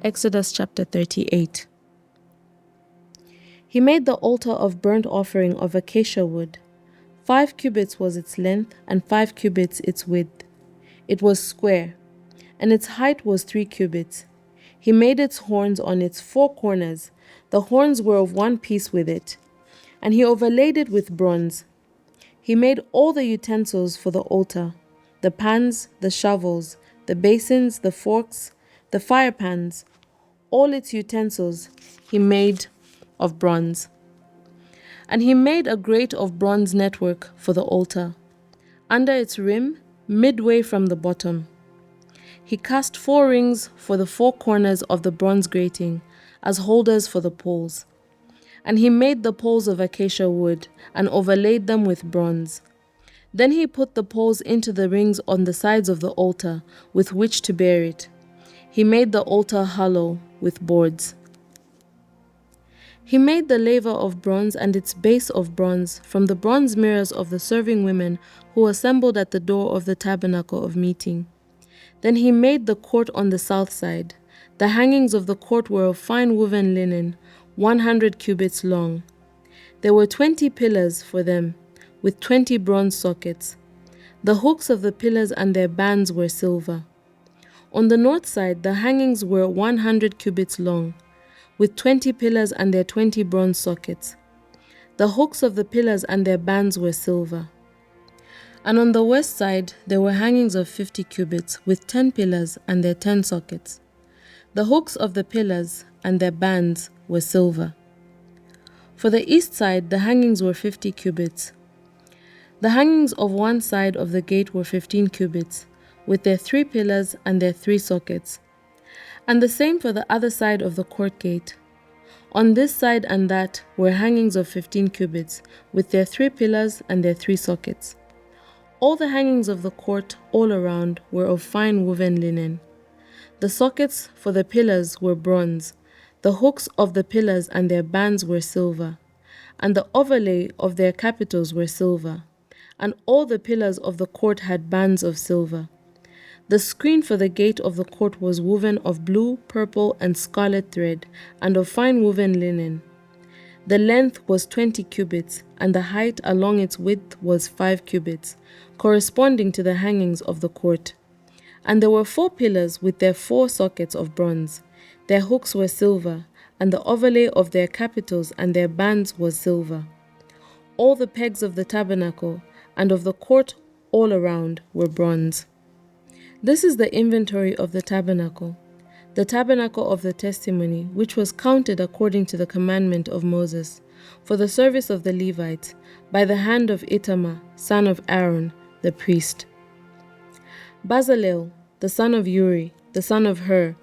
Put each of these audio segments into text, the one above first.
Exodus chapter 38. He made the altar of burnt offering of acacia wood. 5 cubits was its length, and 5 cubits its width. It was square, and its height was 3 cubits. He made its horns on its 4 corners. The horns were of one piece with it, and he overlaid it with bronze. He made all the utensils for the altar, the pans, the shovels, the basins, the forks, the fire pans, all its utensils he made of bronze. And he made a grate of bronze network for the altar, under its rim, midway from the bottom. He cast 4 rings for the 4 corners of the bronze grating, as holders for the poles. And he made the poles of acacia wood, and overlaid them with bronze. Then he put the poles into the rings on the sides of the altar, with which to bear it. He made the altar hollow with boards. He made the laver of bronze and its base of bronze from the bronze mirrors of the serving women who assembled at the door of the tabernacle of meeting. Then he made the court on the south side. The hangings of the court were of fine woven linen, 100 cubits long. There were 20 pillars for them, with 20 bronze sockets. The hooks of the pillars and their bands were silver. On the north side, the hangings were 100 cubits long, with 20 pillars and their 20 bronze sockets. The hooks of the pillars and their bands were silver. And on the west side, there were hangings of 50 cubits, with 10 pillars and their 10 sockets. The hooks of the pillars and their bands were silver. For the east side, the hangings were 50 cubits. The hangings of one side of the gate were 15 cubits, with their 3 pillars and their 3 sockets. And the same for the other side of the court gate. On this side and that were hangings of 15 cubits, with their 3 pillars and their 3 sockets. All the hangings of the court all around were of fine woven linen. The sockets for the pillars were bronze. The hooks of the pillars and their bands were silver, and the overlay of their capitals were silver. And all the pillars of the court had bands of silver. The screen for the gate of the court was woven of blue, purple, and scarlet thread, and of fine woven linen. The length was 20 cubits, and the height along its width was 5 cubits, corresponding to the hangings of the court. And there were 4 pillars with their 4 sockets of bronze. Their hooks were silver, and the overlay of their capitals and their bands was silver. All the pegs of the tabernacle and of the court all around were bronze. This is the inventory of the tabernacle of the testimony, which was counted according to the commandment of Moses, for the service of the Levites, by the hand of Ithamar, son of Aaron, the priest. Bezalel, the son of Uri, the son of Hur,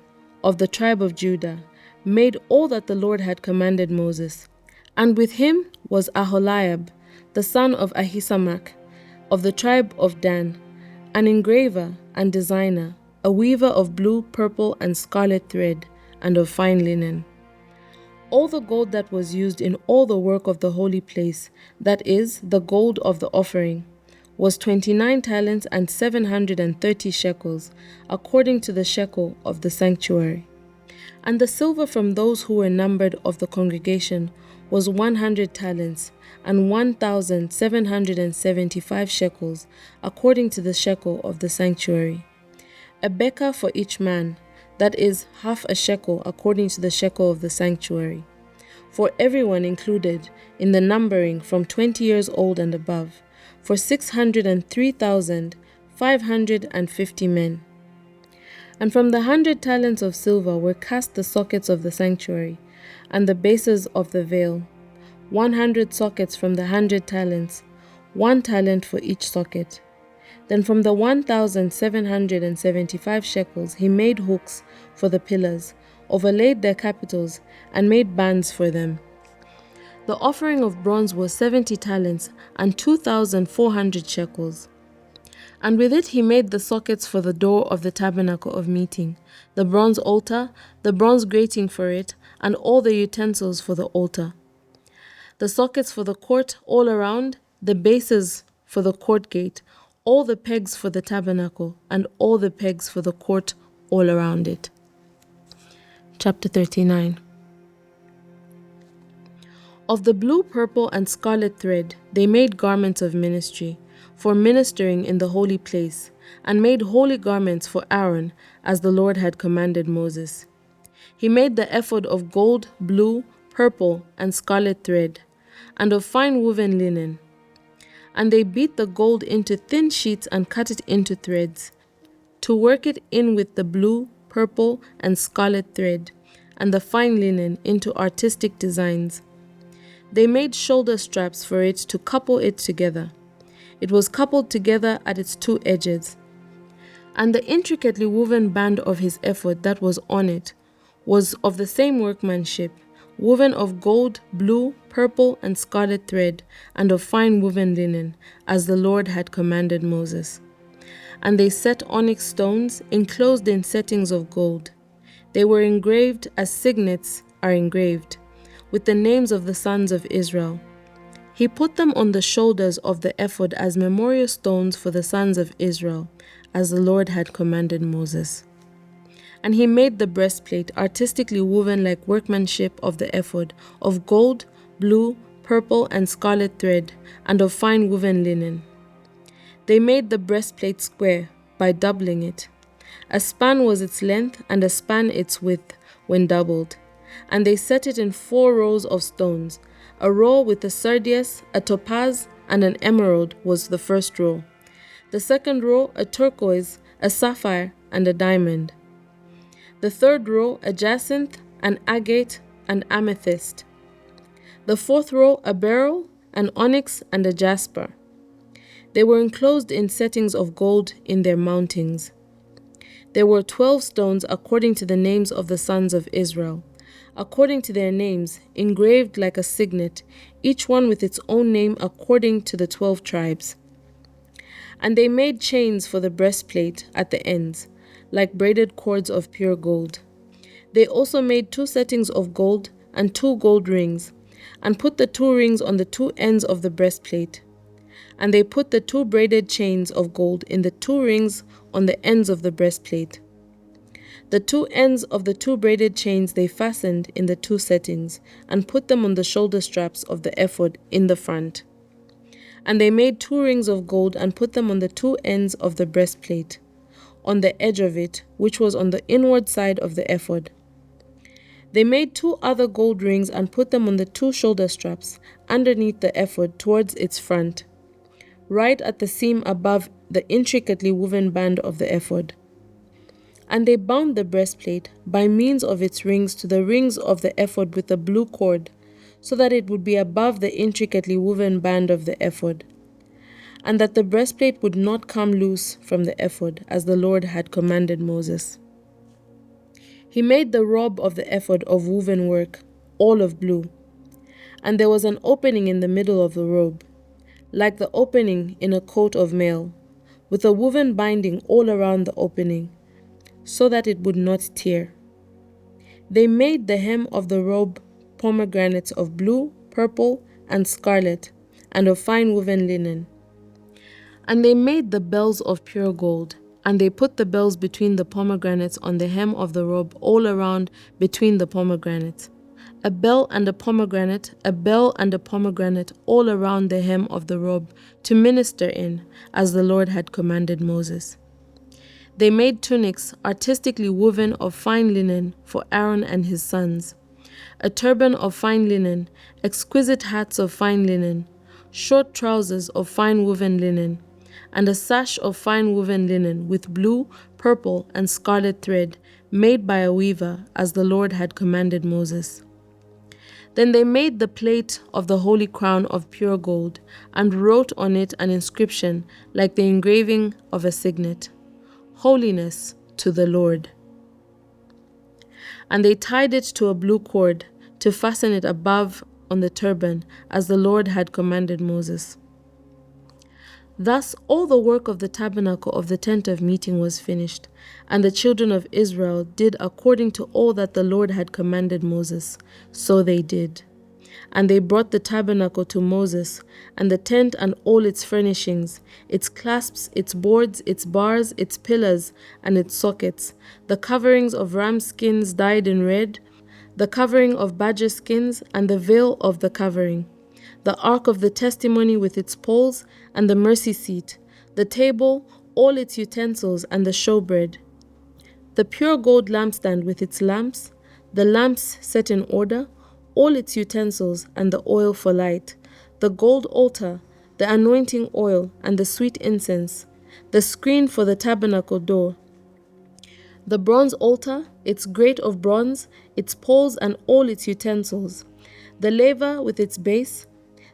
of the tribe of Judah, made all that the Lord had commanded Moses. And with him was Aholiab, the son of Ahisamach, of the tribe of Dan, an engraver and designer, a weaver of blue, purple, and scarlet thread, and of fine linen. All the gold that was used in all the work of the holy place, that is, the gold of the offering, was 29 talents and 730 shekels, according to the shekel of the sanctuary. And the silver from those who were numbered of the congregation was 100 talents, and 1,775 shekels, according to the shekel of the sanctuary. A bekah for each man, that is, half a shekel according to the shekel of the sanctuary. For everyone included in the numbering from 20 years old and above, for 603,550 men. And from the 100 talents of silver were cast the sockets of the sanctuary, and the bases of the veil, 100 sockets from the 100 talents, 1 talent for each socket. Then from the 1,775 shekels he made hooks for the pillars, overlaid their capitals, and made bands for them. The offering of bronze was 70 talents and 2,400 shekels. And with it he made the sockets for the door of the tabernacle of meeting, the bronze altar, the bronze grating for it, and all the utensils for the altar. The sockets for the court all around, the bases for the court gate, all the pegs for the tabernacle, and all the pegs for the court all around it. Chapter 39. Of the blue, purple, and scarlet thread they made garments of ministry, for ministering in the holy place, and made holy garments for Aaron, as the Lord had commanded Moses. He made the ephod of gold, blue, purple, and scarlet thread, and of fine woven linen. And they beat the gold into thin sheets and cut it into threads, to work it in with the blue, purple, and scarlet thread, and the fine linen into artistic designs. They made shoulder straps for it to couple it together. It was coupled together at its two edges. And the intricately woven band of his ephod that was on it was of the same workmanship, woven of gold, blue, purple, and scarlet thread, and of fine woven linen, as the Lord had commanded Moses. And they set onyx stones, enclosed in settings of gold. They were engraved as signets are engraved, with the names of the sons of Israel. He put them on the shoulders of the ephod as memorial stones for the sons of Israel, as the Lord had commanded Moses. And he made the breastplate artistically woven like workmanship of the ephod, of gold, blue, purple, and scarlet thread, and of fine woven linen. They made the breastplate square by doubling it. A span was its length, and a span its width, when doubled. And they set it in 4 rows of stones. A row with a sardius, a topaz, and an emerald was the first row. The second row, a turquoise, a sapphire, and a diamond. The third row, a jacinth, an agate, and amethyst. The fourth row, a beryl, an onyx, and a jasper. They were enclosed in settings of gold in their mountings. There were 12 stones according to the names of the sons of Israel, according to their names, engraved like a signet, each one with its own name according to the 12 tribes. And they made chains for the breastplate at the ends, like braided cords of pure gold. They also made 2 settings of gold and 2 gold rings, and put the 2 rings on the 2 ends of the breastplate. And they put the 2 braided chains of gold in the 2 rings on the ends of the breastplate. The 2 ends of the 2 braided chains they fastened in the 2 settings, and put them on the shoulder straps of the ephod in the front. And they made 2 rings of gold and put them on the 2 ends of the breastplate, on the edge of it, which was on the inward side of the ephod. They made 2 other gold rings and put them on the 2 shoulder straps, underneath the ephod towards its front, right at the seam above the intricately woven band of the ephod. And they bound the breastplate by means of its rings to the rings of the ephod with a blue cord, so that it would be above the intricately woven band of the ephod, and that the breastplate would not come loose from the ephod, as the Lord had commanded Moses. He made the robe of the ephod of woven work, all of blue, and there was an opening in the middle of the robe, like the opening in a coat of mail, with a woven binding all around the opening, so that it would not tear. They made the hem of the robe pomegranates of blue, purple, and scarlet, and of fine woven linen. And they made the bells of pure gold, and they put the bells between the pomegranates on the hem of the robe all around between the pomegranates. A bell and a pomegranate, a bell and a pomegranate all around the hem of the robe to minister in, as the Lord had commanded Moses. They made tunics artistically woven of fine linen for Aaron and his sons, a turban of fine linen, exquisite hats of fine linen, short trousers of fine woven linen, and a sash of fine woven linen with blue, purple, and scarlet thread, made by a weaver, as the Lord had commanded Moses. Then they made the plate of the holy crown of pure gold, and wrote on it an inscription like the engraving of a signet, "Holiness to the Lord." And they tied it to a blue cord to fasten it above on the turban, as the Lord had commanded Moses. Thus all the work of the tabernacle of the tent of meeting was finished, and the children of Israel did according to all that the Lord had commanded Moses. So they did. And they brought the tabernacle to Moses, and the tent and all its furnishings, its clasps, its boards, its bars, its pillars, and its sockets, the coverings of ram skins dyed in red, the covering of badger skins, and the veil of the covering, the ark of the testimony with its poles, and the mercy seat, the table, all its utensils, and the showbread, the pure gold lampstand with its lamps, the lamps set in order, all its utensils, and the oil for light, the gold altar, the anointing oil, and the sweet incense, the screen for the tabernacle door, the bronze altar, its grate of bronze, its poles and all its utensils, the laver with its base,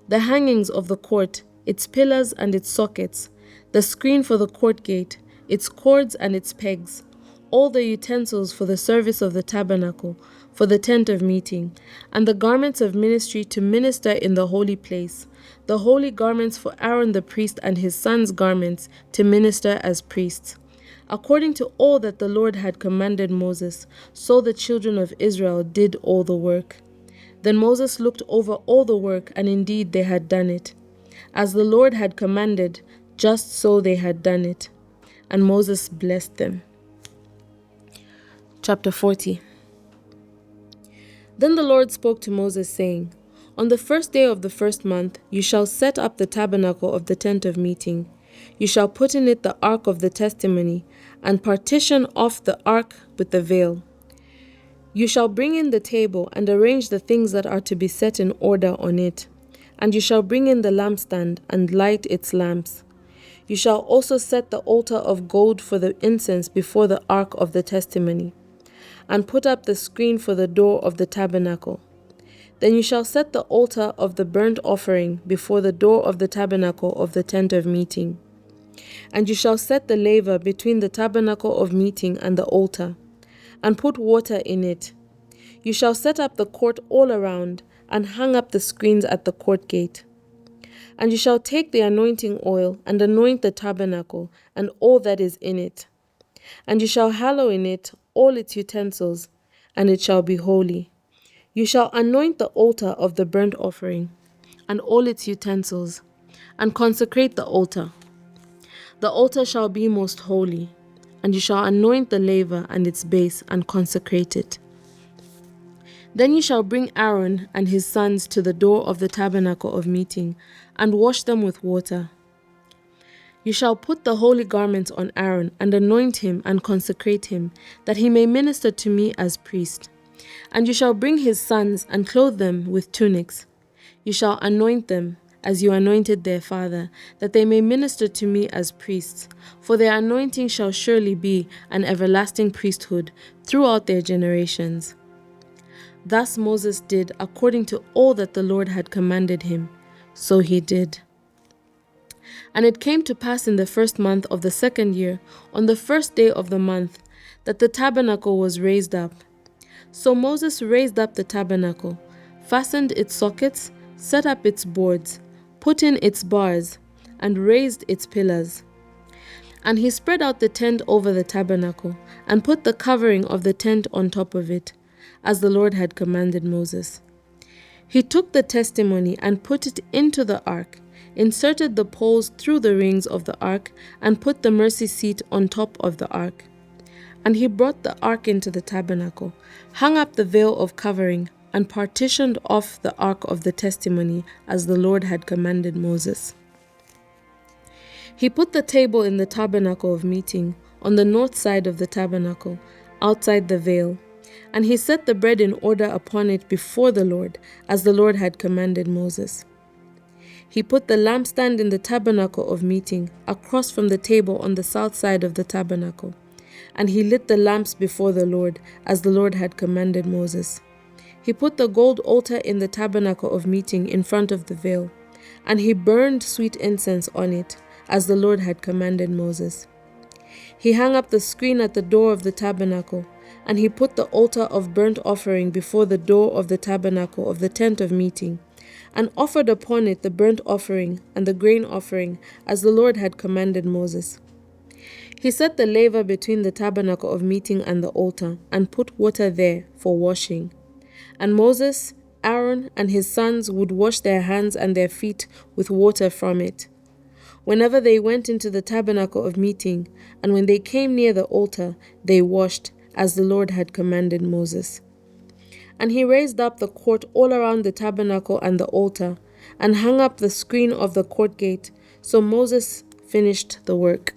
the hangings of the court, its pillars and its sockets, the screen for the court gate, its cords and its pegs, all the utensils for the service of the tabernacle, for the tent of meeting, and the garments of ministry to minister in the holy place, the holy garments for Aaron the priest and his sons' garments to minister as priests. According to all that the Lord had commanded Moses, so the children of Israel did all the work. Then Moses looked over all the work, and indeed they had done it. As the Lord had commanded, just so they had done it. And Moses blessed them. Chapter 40. Then the Lord spoke to Moses, saying, On the first day of the first month you shall set up the tabernacle of the tent of meeting. You shall put in it the ark of the testimony, and partition off the ark with the veil. You shall bring in the table, and arrange the things that are to be set in order on it. And you shall bring in the lampstand, and light its lamps. You shall also set the altar of gold for the incense before the ark of the testimony, and put up the screen for the door of the tabernacle. Then you shall set the altar of the burnt offering before the door of the tabernacle of the tent of meeting. And you shall set the laver between the tabernacle of meeting and the altar, and put water in it. You shall set up the court all around, and hang up the screens at the court gate. And you shall take the anointing oil, and anoint the tabernacle, and all that is in it. And you shall hallow in it all its utensils, and it shall be holy. You shall anoint the altar of the burnt offering, and all its utensils, and consecrate the altar. The altar shall be most holy, and you shall anoint the laver and its base, and consecrate it. Then you shall bring Aaron and his sons to the door of the tabernacle of meeting, and wash them with water. You shall put the holy garments on Aaron, and anoint him, and consecrate him, that he may minister to me as priest. And you shall bring his sons, and clothe them with tunics. You shall anoint them, as you anointed their father, that they may minister to me as priests. For their anointing shall surely be an everlasting priesthood throughout their generations. Thus Moses did according to all that the Lord had commanded him. So he did. And it came to pass in the first month of the second year, on the first day of the month, that the tabernacle was raised up. So Moses raised up the tabernacle, fastened its sockets, set up its boards, put in its bars, and raised its pillars. And he spread out the tent over the tabernacle, and put the covering of the tent on top of it, as the Lord had commanded Moses. He took the testimony and put it into the ark, inserted the poles through the rings of the ark, and put the mercy seat on top of the ark. And he brought the ark into the tabernacle, hung up the veil of covering, and partitioned off the ark of the testimony, as the Lord had commanded Moses. He put the table in the tabernacle of meeting, on the north side of the tabernacle, outside the veil. And he set the bread in order upon it before the Lord, as the Lord had commanded Moses. He put the lampstand in the tabernacle of meeting, across from the table on the south side of the tabernacle. And he lit the lamps before the Lord, as the Lord had commanded Moses. He put the gold altar in the tabernacle of meeting in front of the veil, and he burned sweet incense on it, as the Lord had commanded Moses. He hung up the screen at the door of the tabernacle, and he put the altar of burnt offering before the door of the tabernacle of the tent of meeting, and offered upon it the burnt offering and the grain offering, as the Lord had commanded Moses. He set the laver between the tabernacle of meeting and the altar, and put water there for washing. And Moses Aaron and his sons would wash their hands and their feet with water from it whenever they went into the tabernacle of meeting, and when they came near the altar, they washed, as the Lord had commanded Moses. And he raised up the court all around the tabernacle and the altar, and hung up the screen of the court gate. So Moses finished the work.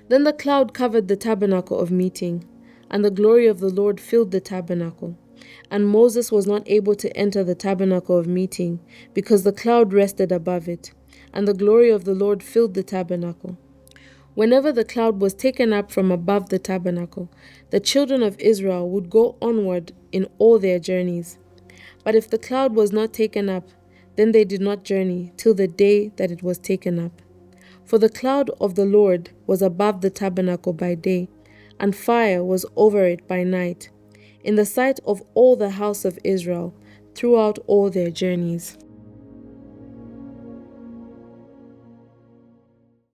Then the cloud covered the tabernacle of meeting, and the glory of the Lord filled the tabernacle. And Moses was not able to enter the tabernacle of meeting, because the cloud rested above it, and the glory of the Lord filled the tabernacle. Whenever the cloud was taken up from above the tabernacle, the children of Israel would go onward in all their journeys. But if the cloud was not taken up, then they did not journey till the day that it was taken up. For the cloud of the Lord was above the tabernacle by day, and fire was over it by night, in the sight of all the house of Israel, throughout all their journeys.